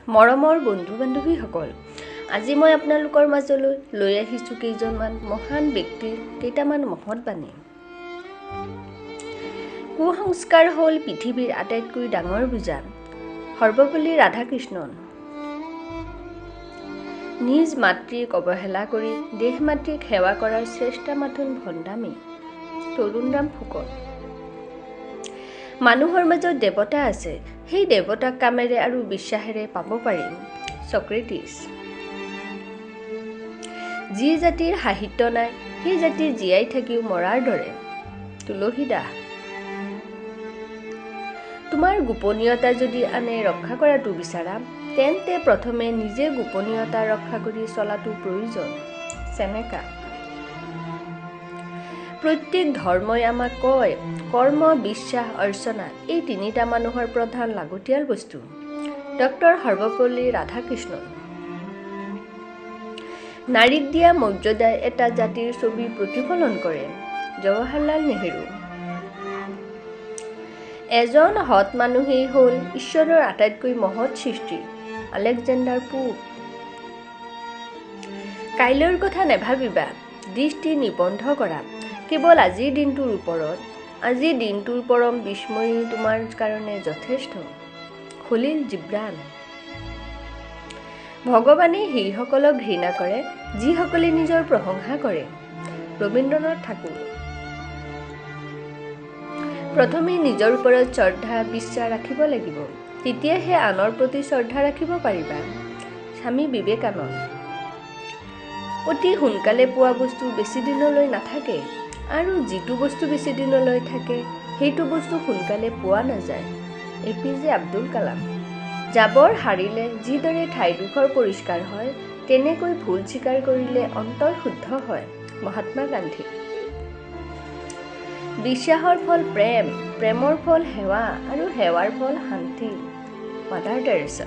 মৰমৰ বন্ধু বান্ধৱীসকল, আজি মই আপোনালোকৰ মাজলৈ লৈ আহিছোঁ কেইজনমান মহান ব্যক্তিৰ কেইটামান মহৎ বাণী। কুসংস্কাৰ হ'ল পৃথিৱীৰ আটাইতকৈ ডাঙৰ বোজা। সৰ্বপল্লী ৰাধাকৃষ্ণন। নিজ মাতৃক অৱহেলা কৰি দেশ মাতৃক সেৱা কৰাৰ চেষ্টা মাথোন ভণ্ডামি। তৰুণৰাম ফুকন। মানুহৰ মাজত দেৱতা আছে, সেই দেৱতাক কামেৰে আৰু বিশ্বাসেৰে পাব পাৰিম। ছক্ৰেটিছ। যি জাতিৰ সাহিত্য নাই, সেই জাতি জীয়াই থাকিও মৰাৰ দৰে। তুলসী দাস। তোমাৰ গোপনীয়তা যদি আনে ৰক্ষা কৰাটো বিচাৰা, তেন্তে প্ৰথমে নিজে গোপনীয়তা ৰক্ষা কৰি চলাটো প্ৰয়োজন। চেনেকা। প্ৰত্যেক ধৰ্মই আমাক কয়, কৰ্ম, বিশ্বাস, অৰ্চনা এই তিনিটা মানুহৰ প্ৰধান লাগতিয়াল বস্তু। ডক্টৰ সৰ্বপল্লী ৰাধাকৃষ্ণন। নাৰীক দিয়া মৰ্যাদাই এটা জাতিৰ ছবি প্ৰতিফলন কৰে। জৱাহৰলাল নেহৰু। এজন সৎ মানুহেই হ'ল ঈশ্বৰৰ আটাইতকৈ মহৎ সৃষ্টি। Alexander pope. কাইলৈৰ কথা নেভাবিবা, দৃষ্টি নিবন্ধ কৰা কেৱল আজিৰ দিনটোৰ ওপৰত। আজিৰ দিনটোৰ পৰম বিস্ময়ী তোমাৰ কাৰণে যথেষ্ট। খলিল জিব্ৰান। ভগৱানে সেইসকলক ঘৃণা কৰে যিসকলে নিজৰ প্ৰশংসা কৰে। ৰবীন্দ্ৰনাথ ঠাকুৰ। প্ৰথমে নিজৰ ওপৰত শ্ৰদ্ধা বিশ্বাস ৰাখিব লাগিব, তেতিয়াহে আনৰ প্ৰতি শ্ৰদ্ধা ৰাখিব পাৰিবা। স্বামী বিবেকানন্দ। অতি সোনকালে পোৱা বস্তু বেছি দিনলৈ নাথাকে, আৰু যিটো বস্তু বেছি দিনলৈ থাকে সেইটো বস্তু সোনকালে পোৱা নাযায়। APJ আব্দুল কালাম। জাবৰ সাৰিলে যিদৰে ঠাইডোখৰ পৰিষ্কাৰ হয়, তেনেকৈ ভুল স্বীকাৰ কৰিলে অন্তৰ শুদ্ধ হয়। মহাত্মা গান্ধী। বিশ্বাসৰ ফল প্ৰেম, প্ৰেমৰ ফল সেৱা, আৰু সেৱাৰ ফল শান্তি। Mother Teresa.